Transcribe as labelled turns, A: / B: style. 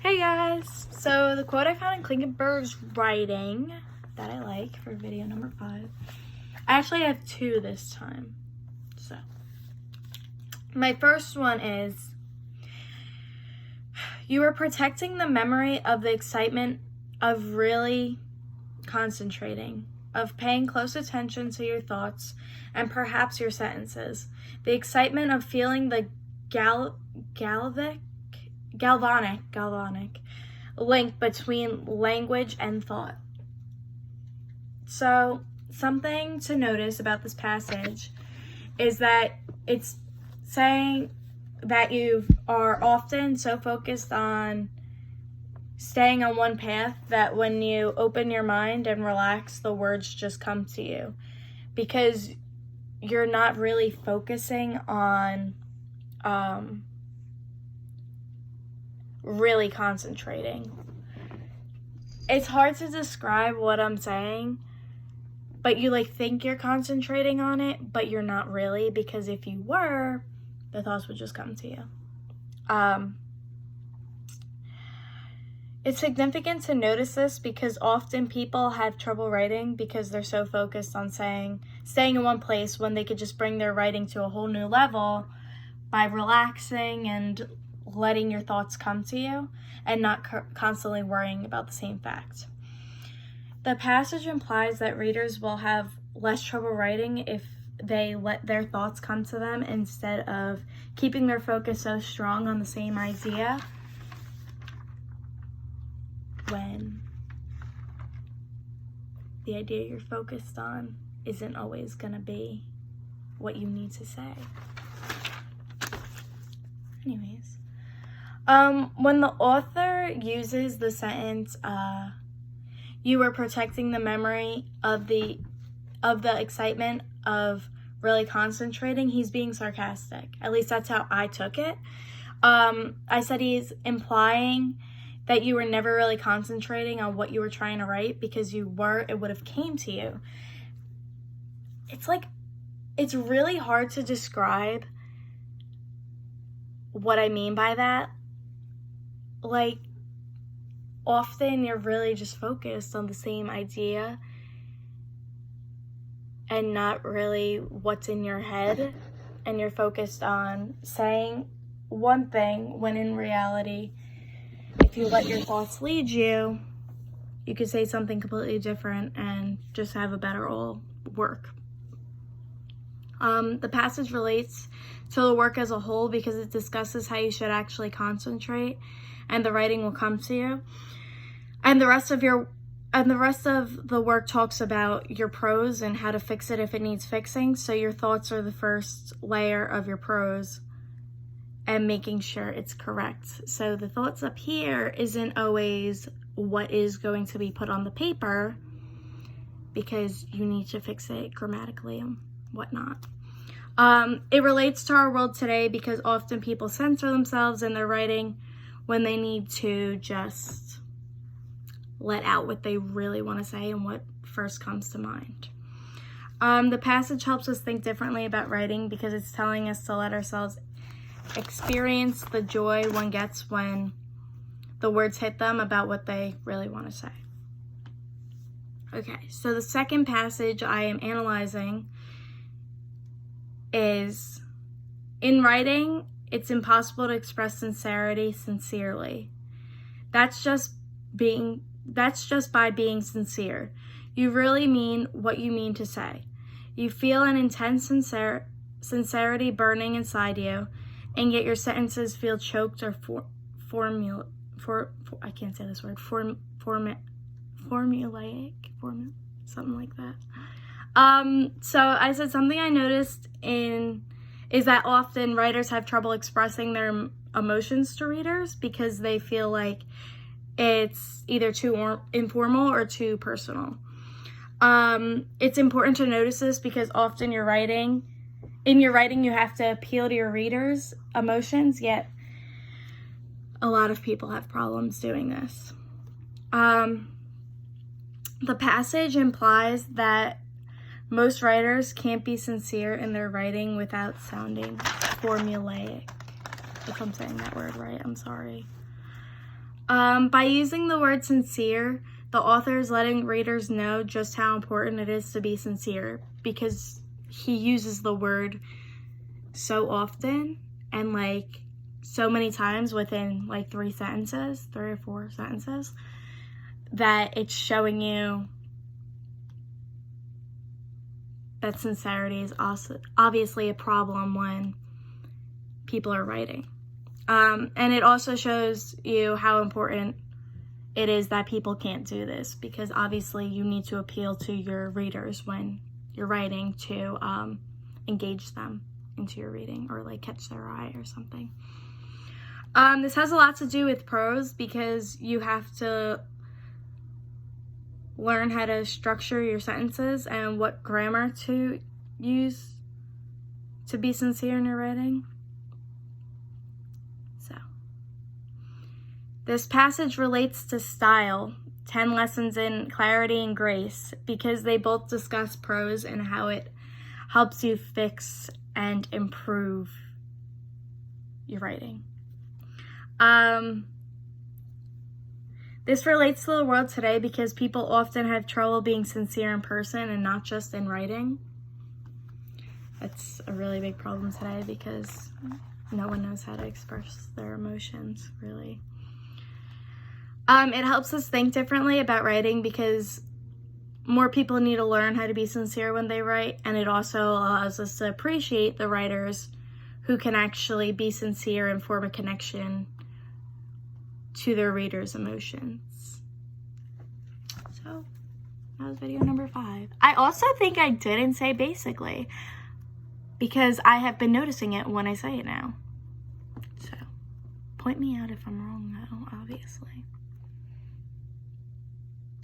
A: Hey guys! So the quote I found in Klingenberg's writing that I like for video number 5. I actually have 2 this time. So my first one is, you are protecting the memory of the excitement of really concentrating, of paying close attention to your thoughts and perhaps your sentences. The excitement of feeling the galvanic link between language and thought. So something to notice about this passage is that it's saying that you are often so focused on staying on one path that when you open your mind and relax, the words just come to you because you're not really focusing on really concentrating. It's hard to describe what I'm saying, but you think you're concentrating on it, but you're not really, because if you were, the thoughts would just come to you. It's significant to notice this because often people have trouble writing because they're so focused on staying in one place when they could just bring their writing to a whole new level by relaxing and letting your thoughts come to you and not constantly worrying about the same fact. The passage implies that readers will have less trouble writing if they let their thoughts come to them instead of keeping their focus so strong on the same idea when the idea you're focused on isn't always going to be what you need to say. Anyways, when the author uses the sentence, you were protecting the memory of the excitement of really concentrating, he's being sarcastic. At least that's how I took it. I said he's implying that you were never really concentrating on what you were trying to write because you were, it would have came to you. It's really hard to describe what I mean by that. Often you're really just focused on the same idea and not really what's in your head, and you're focused on saying one thing when in reality, if you let your thoughts lead you, you could say something completely different and just have a better all work. The passage relates to the work as a whole because it discusses how you should actually concentrate and the writing will come to you. And the rest of the work talks about your prose and how to fix it if it needs fixing. So your thoughts are the first layer of your prose and making sure it's correct. So the thoughts up here isn't always what is going to be put on the paper because you need to fix it grammatically and whatnot. It relates to our world today because often people censor themselves in their writing when they need to just let out what they really want to say and what first comes to mind. The passage helps us think differently about writing because it's telling us to let ourselves experience the joy one gets when the words hit them about what they really want to say. Okay, so the second passage I am analyzing is, in writing, it's impossible to express sincerity sincerely. That's just by being sincere. You really mean what you mean to say. You feel an intense sincerity burning inside you, and yet your sentences feel choked or formulaic, something like that. So I said something I noticed is that often writers have trouble expressing their emotions to readers because they feel like it's either too informal or too personal. It's important to notice this because often in your writing you have to appeal to your readers' emotions, yet a lot of people have problems doing this. The passage implies that most writers can't be sincere in their writing without sounding formulaic. If I'm saying that word right, I'm sorry. By using the word sincere, the author is letting readers know just how important it is to be sincere, because he uses the word so often and like so many times within like 3 or 4 sentences, that it's showing you that sincerity is also obviously a problem when people are writing. And it also shows you how important it is that people can't do this, because obviously you need to appeal to your readers when you're writing to engage them into your reading or like catch their eye or something. This has a lot to do with prose, because you have to learn how to structure your sentences and what grammar to use to be sincere in your writing. So, this passage relates to style, 10 lessons in clarity and grace, because they both discuss prose and how it helps you fix and improve your writing. This relates to the world today because people often have trouble being sincere in person and not just in writing. That's a really big problem today because no one knows how to express their emotions, really. It helps us think differently about writing because more people need to learn how to be sincere when they write, and it also allows us to appreciate the writers who can actually be sincere and form a connection to their readers' emotions. So, that was video number 5. I also think I didn't say basically, because I have been noticing it when I say it now. So, point me out if I'm wrong though, obviously.